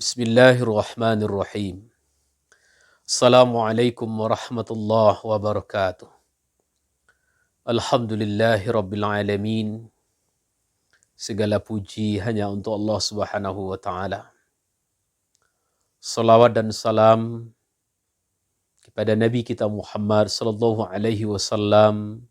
Bismillahirrahmanirrahim. Assalamualaikum warahmatullahi wabarakatuh. Alhamdulillahi rabbil alamin. Segala puji hanya untuk Allah Subhanahu wa taala. Salawat dan salam kepada Nabi kita Muhammad sallallahu alaihi wasallam.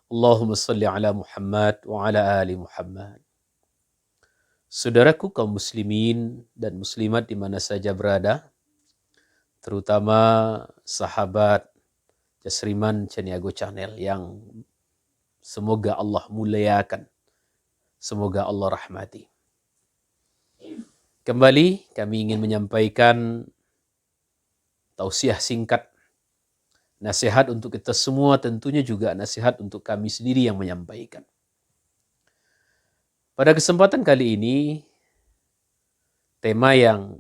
Allahumma salli ala Muhammad wa ala ali Muhammad. Saudaraku kaum muslimin dan muslimat di mana saja berada, terutama sahabat Jasriman Caniago Channel yang semoga Allah muliakan, semoga Allah rahmati. Kembali kami ingin menyampaikan tausiah singkat, nasihat untuk kita semua, tentunya juga nasihat untuk kami sendiri yang menyampaikan. Pada kesempatan kali ini, tema yang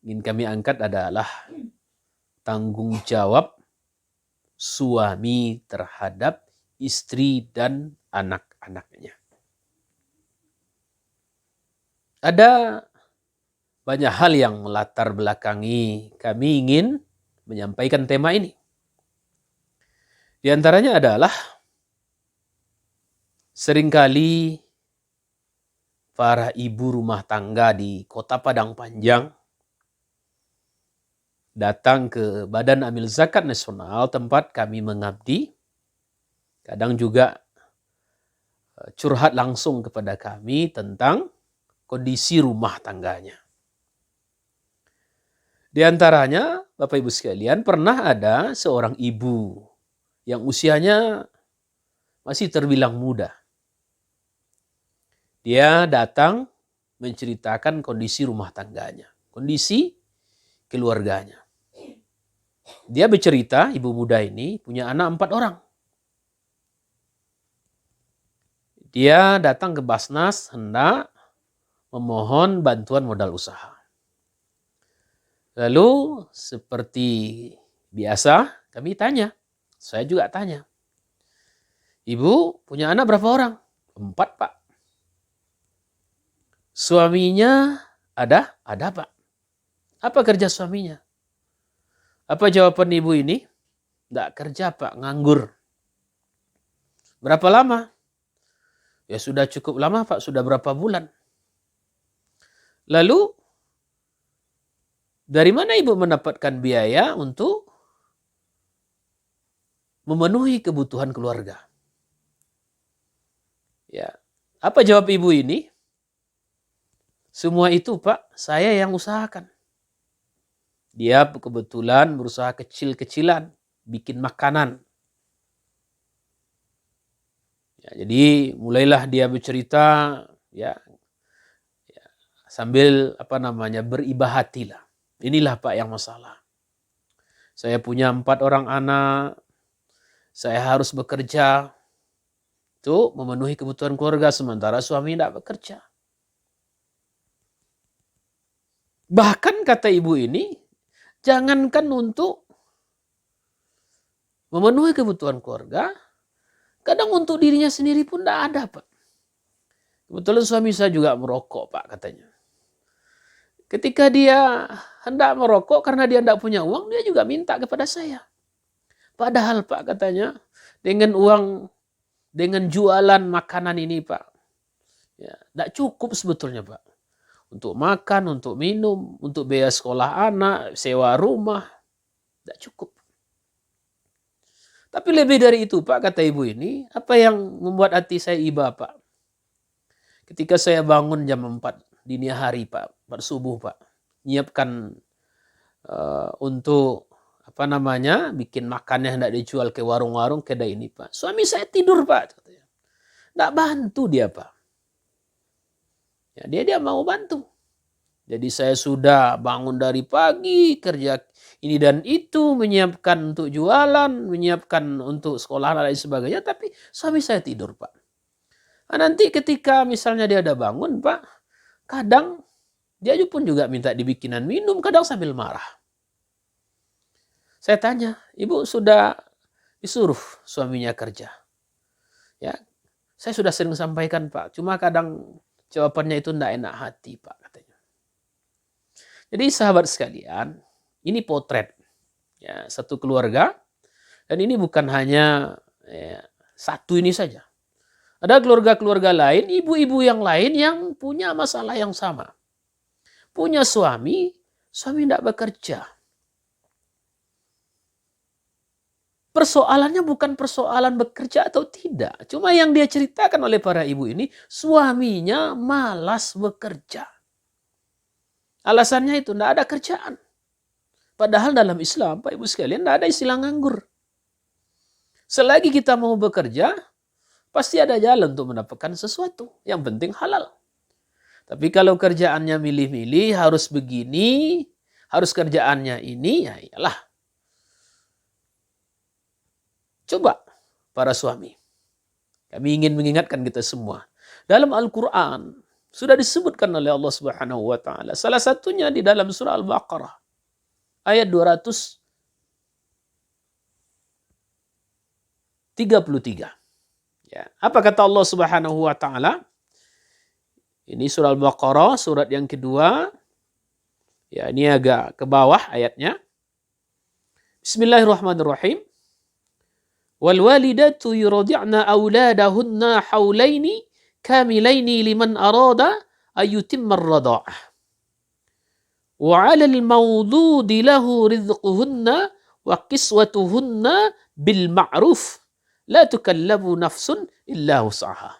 ingin kami angkat adalah tanggung jawab suami terhadap istri dan anak-anaknya. Ada banyak hal yang melatar belakangi kami ingin menyampaikan tema ini. Di antaranya adalah seringkali para ibu rumah tangga di Kota Padang Panjang datang ke Badan Amil Zakat Nasional tempat kami mengabdi. Kadang juga curhat langsung kepada kami tentang kondisi rumah tangganya. Di antaranya, Bapak Ibu sekalian, pernah ada seorang ibu yang usianya masih terbilang muda. Dia datang menceritakan kondisi rumah tangganya, kondisi keluarganya. Dia bercerita, ibu muda ini punya anak 4 orang. Dia datang ke Basnas hendak memohon bantuan modal usaha. Lalu seperti biasa kami tanya, saya juga tanya, ibu punya anak berapa orang? 4 Pak. Suaminya ada? Ada Pak. Apa kerja suaminya? Apa jawaban ibu ini? Tidak kerja Pak, nganggur. Berapa lama? Ya sudah cukup lama Pak, sudah berapa bulan. Lalu, dari mana ibu mendapatkan biaya untuk memenuhi kebutuhan keluarga? Ya, apa jawab ibu ini? Semua itu Pak, saya yang usahakan. Dia kebetulan berusaha kecil-kecilan, bikin makanan. Ya, jadi mulailah dia bercerita, ya sambil beribah hati lah. Inilah Pak yang masalah. Saya punya 4 orang anak, saya harus bekerja untuk memenuhi kebutuhan keluarga, sementara suami tidak bekerja. Bahkan kata ibu ini, jangankan untuk memenuhi kebutuhan keluarga, kadang untuk dirinya sendiri pun tidak ada Pak. Kebetulan suami saya juga merokok Pak katanya. Ketika dia hendak merokok karena dia tidak punya uang, dia juga minta kepada saya. Padahal Pak katanya, dengan uang, dengan jualan makanan ini Pak, ya, tidak cukup sebetulnya Pak. Untuk makan, untuk minum, untuk biaya sekolah anak, sewa rumah, tidak cukup. Tapi lebih dari itu Pak, kata ibu ini, apa yang membuat hati saya iba Pak? Ketika saya bangun jam 4 dini hari Pak, 4 subuh Pak, nyiapkan untuk bikin makannya hendak dijual ke warung-warung kedai ini Pak. Suami saya tidur Pak. Tidak bantu dia Pak. Ya, dia mau bantu. Jadi saya sudah bangun dari pagi, kerja ini dan itu, menyiapkan untuk jualan, menyiapkan untuk sekolah dan lain sebagainya, tapi suami saya tidur Pak. Nah, nanti ketika misalnya dia ada bangun Pak, kadang dia pun juga minta dibikinan minum, kadang sambil marah. Saya tanya, ibu sudah disuruh suaminya kerja? Ya, saya sudah sering sampaikan Pak, cuma kadang jawabannya itu tidak enak hati Pak katanya. Jadi sahabat sekalian, ini potret ya satu keluarga, dan ini bukan hanya satu ini saja. Ada keluarga-keluarga lain, ibu-ibu yang lain yang punya masalah yang sama. Punya suami tidak bekerja. Persoalannya bukan persoalan bekerja atau tidak. Cuma yang dia ceritakan oleh para ibu ini, suaminya malas bekerja. Alasannya itu, tidak ada kerjaan. Padahal dalam Islam, Pak Ibu sekalian, tidak ada istilah nganggur. Selagi kita mau bekerja, pasti ada jalan untuk mendapatkan sesuatu. Yang penting halal. Tapi kalau kerjaannya milih-milih, harus begini, harus kerjaannya ini, ya iyalah. Coba para suami. Kami ingin mengingatkan kita semua. Dalam Al-Quran, sudah disebutkan oleh Allah Subhanahu wa Ta'ala. Salah satunya di dalam surah Al-Baqarah. Ayat 233. Ya. Apa kata Allah Subhanahu wa Ta'ala? Ini surah Al-Baqarah, surat yang kedua. Ya, ini agak ke bawah ayatnya. Bismillahirrahmanirrahim. Wal walidatu yurdi'na auladahunna haulaini kamilaini liman arada ayyutimma ar-rada'ah. Wa 'alal mawludi lahu rizquhunna wa kiswatuhunna bil ma'ruf. La tukallabu nafsun illa wus'aha.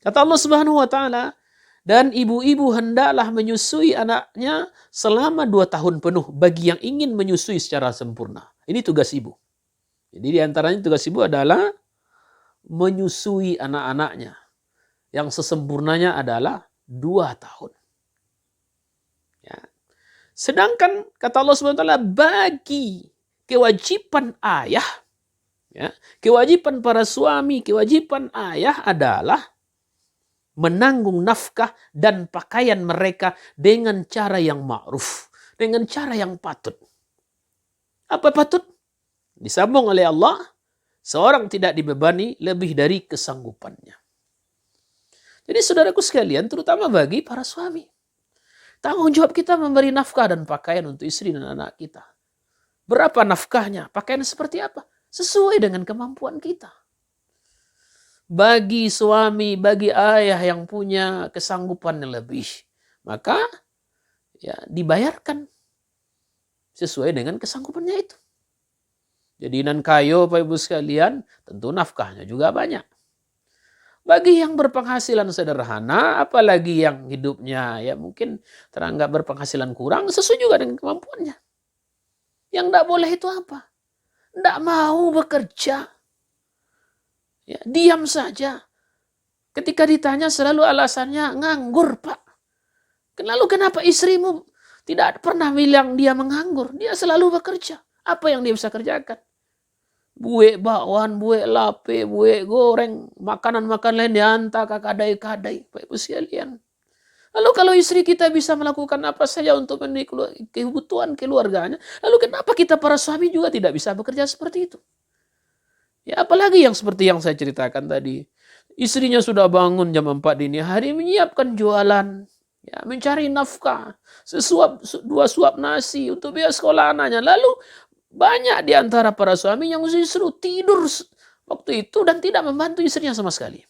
Kata Allah Subhanahu wa Ta'ala, dan ibu-ibu hendaklah menyusui anaknya selama 2 tahun penuh bagi yang ingin menyusui secara sempurna. Ini tugas ibu. Jadi di antaranya tugas ibu adalah menyusui anak-anaknya. Yang sesempurnanya adalah 2 tahun. Ya. Sedangkan kata Allah Subhanahu wa Ta'ala, bagi kewajiban ayah, ya, kewajiban para suami, kewajiban ayah adalah menanggung nafkah dan pakaian mereka dengan cara yang ma'ruf, dengan cara yang patut. Apa patut? Disambung oleh Allah, seorang tidak dibebani lebih dari kesanggupannya. Jadi saudaraku sekalian, terutama bagi para suami, tanggung jawab kita memberi nafkah dan pakaian untuk istri dan anak kita. Berapa nafkahnya? Pakaian seperti apa? Sesuai dengan kemampuan kita. Bagi suami, bagi ayah yang punya kesanggupan yang lebih, maka ya dibayarkan sesuai dengan kesanggupannya itu. Jadi nan kayo Bapak Ibu sekalian, tentu nafkahnya juga banyak. Bagi yang berpenghasilan sederhana, apalagi yang hidupnya ya mungkin teranggap berpenghasilan kurang, sesuai juga dengan kemampuannya. Yang tidak boleh itu apa? Tidak mau bekerja. Ya, diam saja. Ketika ditanya selalu alasannya nganggur, Pak. Lalu kenapa istrimu tidak pernah bilang dia menganggur? Dia selalu bekerja. Apa yang dia bisa kerjakan? Buek bakwan, buek lape, buek goreng, makanan-makanan lain diantar ke kadai-kadai. Pak Ibu sekalian. Lalu kalau istri kita bisa melakukan apa saja untuk memenuhi kebutuhan keluarganya, lalu kenapa kita para suami juga tidak bisa bekerja seperti itu? Ya apalagi yang seperti yang saya ceritakan tadi. Istrinya sudah bangun jam 4 dini hari menyiapkan jualan. Ya, mencari nafkah. 2 suap nasi untuk biaya sekolah anaknya. Lalu banyak di antara para suami yang justru tidur waktu itu dan tidak membantu istrinya sama sekali.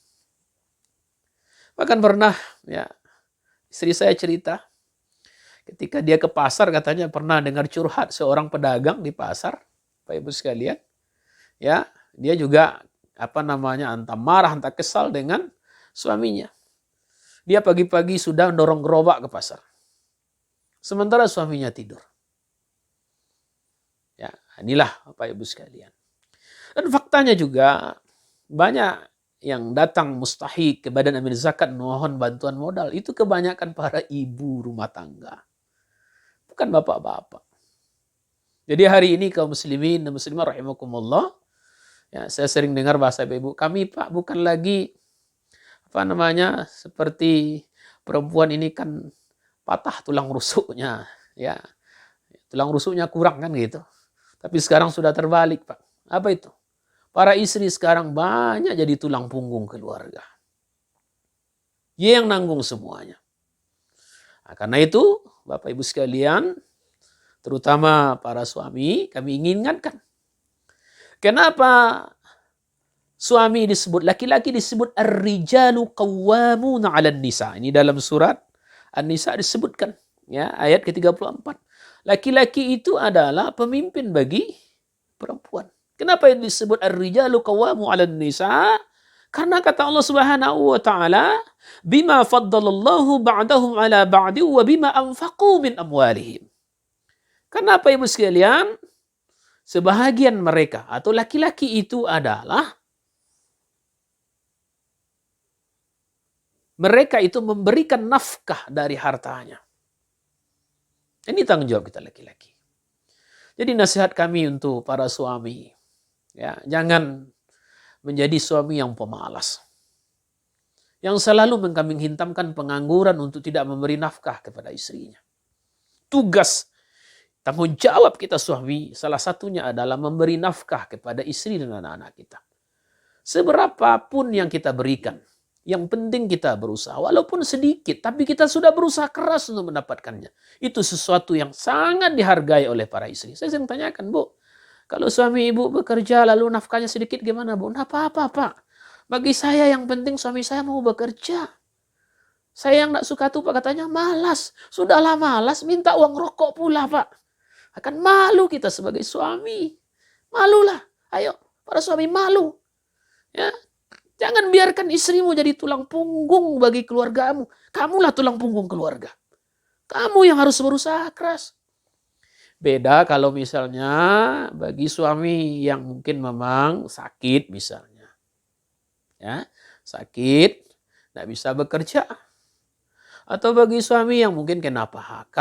Bahkan pernah ya istri saya cerita. Ketika dia ke pasar katanya pernah dengar curhat seorang pedagang di pasar. Bapak Ibu sekalian. Ya. Dia juga entah marah, entah kesal dengan suaminya. Dia pagi-pagi sudah dorong gerobak ke pasar. Sementara suaminya tidur. Ya, inilah Bapak Ibu sekalian. Dan faktanya juga banyak yang datang mustahik ke Badan Amil Zakat mohon bantuan modal. Itu kebanyakan para ibu rumah tangga. Bukan bapak-bapak. Jadi hari ini kaum muslimin dan muslimah rahimakumullah, ya, saya sering dengar bahasa ibu, kami Pak bukan lagi seperti perempuan ini kan patah tulang rusuknya, ya tulang rusuknya kurang kan gitu. Tapi sekarang sudah terbalik Pak. Apa itu? Para istri sekarang banyak jadi tulang punggung keluarga. Dia yang nanggung semuanya. Nah, karena itu, Bapak Ibu sekalian, terutama para suami, kami ingin ingatkan. Kenapa suami disebut, laki-laki disebut ar-rijalu qawwamuna 'alan nisa. Ini dalam surat An-Nisa disebutkan, ya, ayat ke-34. Laki-laki itu adalah pemimpin bagi perempuan. Kenapa disebut ar-rijalu qawwamu 'alan nisa? Karena kata Allah Subhanahu wa taala, bima faddalallahu ba'dahum 'ala ba'di wa bima anfaqu min amwalihim. Kenapa Ibu sekalian? Sebahagian mereka atau laki-laki itu adalah mereka itu memberikan nafkah dari hartanya. Ini tanggung jawab kita laki-laki. Jadi nasihat kami untuk para suami, ya, jangan menjadi suami yang pemalas, yang selalu mengkambing hitamkan pengangguran untuk tidak memberi nafkah kepada istrinya. Tugas, tanggung jawab kita suami, salah satunya adalah memberi nafkah kepada istri dan anak-anak kita. Seberapapun yang kita berikan, yang penting kita berusaha, walaupun sedikit, tapi kita sudah berusaha keras untuk mendapatkannya. Itu sesuatu yang sangat dihargai oleh para istri. Saya sering tanyakan, Bu, kalau suami ibu bekerja lalu nafkahnya sedikit gimana, Bu? Nah, apa-apa, Pak. Bagi saya yang penting suami saya mau bekerja. Saya yang gak suka tuh, Pak, katanya malas. Sudahlah malas, minta uang rokok pula, Pak. Akan malu kita sebagai suami. Malulah. Ayo, para suami malu. Ya, jangan biarkan istrimu jadi tulang punggung bagi keluargamu. Kamulah tulang punggung keluarga. Kamu yang harus berusaha keras. Beda kalau misalnya bagi suami yang mungkin memang sakit misalnya. Ya, sakit, tidak bisa bekerja. Atau bagi suami yang mungkin kena PHK.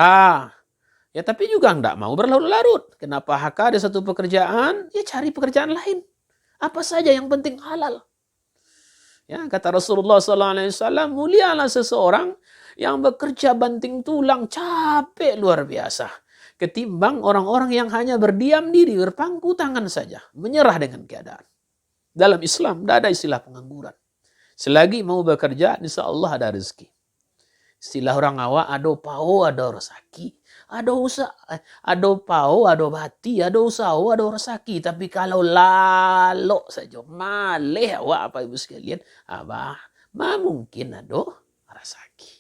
Ya tapi juga tidak mau berlarut-larut. Kena PHK ada satu pekerjaan, ya cari pekerjaan lain. Apa saja yang penting halal. Ya, kata Rasulullah SAW, mulialah seseorang yang bekerja banting tulang, capek luar biasa. Ketimbang orang-orang yang hanya berdiam diri, berpangku tangan saja, menyerah dengan keadaan. Dalam Islam, tidak ada istilah pengangguran. Selagi mau bekerja, insya Allah ada rezeki. Istilah orang awak, ado pau, ado rezeki. Ado usaha, ado pau, ado bati, ado usaha, ado rezeki. Tapi kalau lalok saja, maleh awak apa ibu sekalian, abah, mungkin ado rezeki.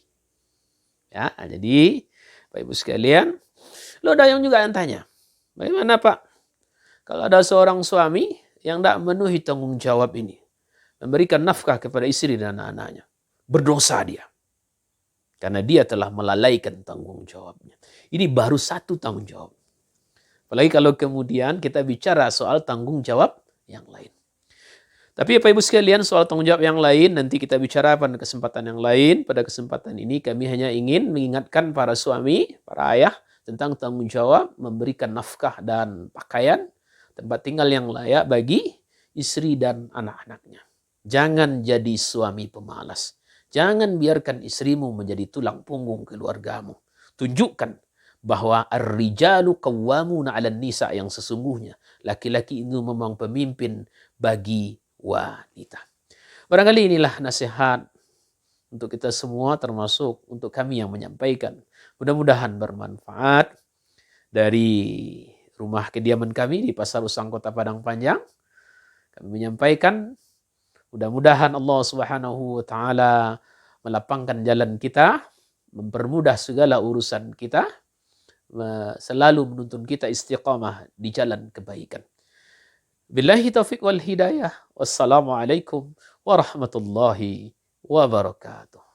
Ya, jadi Bapak Ibu sekalian, lo ada yang juga yang tanya, bagaimana Pak? Kalau ada seorang suami yang tidak memenuhi tanggung jawab ini, memberikan nafkah kepada istri dan anak-anaknya, berdosa dia. Karena dia telah melalaikan tanggung jawabnya. Ini baru satu tanggung jawab. Apalagi kalau kemudian kita bicara soal tanggung jawab yang lain. Tapi Bapak Ibu sekalian, soal tanggung jawab yang lain nanti kita bicara pada kesempatan yang lain. Pada kesempatan ini kami hanya ingin mengingatkan para suami, para ayah tentang tanggung jawab memberikan nafkah dan pakaian, tempat tinggal yang layak bagi istri dan anak-anaknya. Jangan jadi suami pemalas. Jangan biarkan istrimu menjadi tulang punggung keluargamu. Tunjukkan bahwa ar-rijalu qawwamuna 'alan nisa yang sesungguhnya. Laki-laki itu memang pemimpin bagi wanita. Barangkali inilah nasihat untuk kita semua, termasuk untuk kami yang menyampaikan. Mudah-mudahan bermanfaat dari rumah kediaman kami di Pasar Usang Kota Padang Panjang. Kami menyampaikan, mudah-mudahan Allah Subhanahu wa taala melapangkan jalan kita, mempermudah segala urusan kita, selalu menuntun kita istiqamah di jalan kebaikan. Billahi taufiq wal hidayah. Wassalamualaikum warahmatullahi wabarakatuh.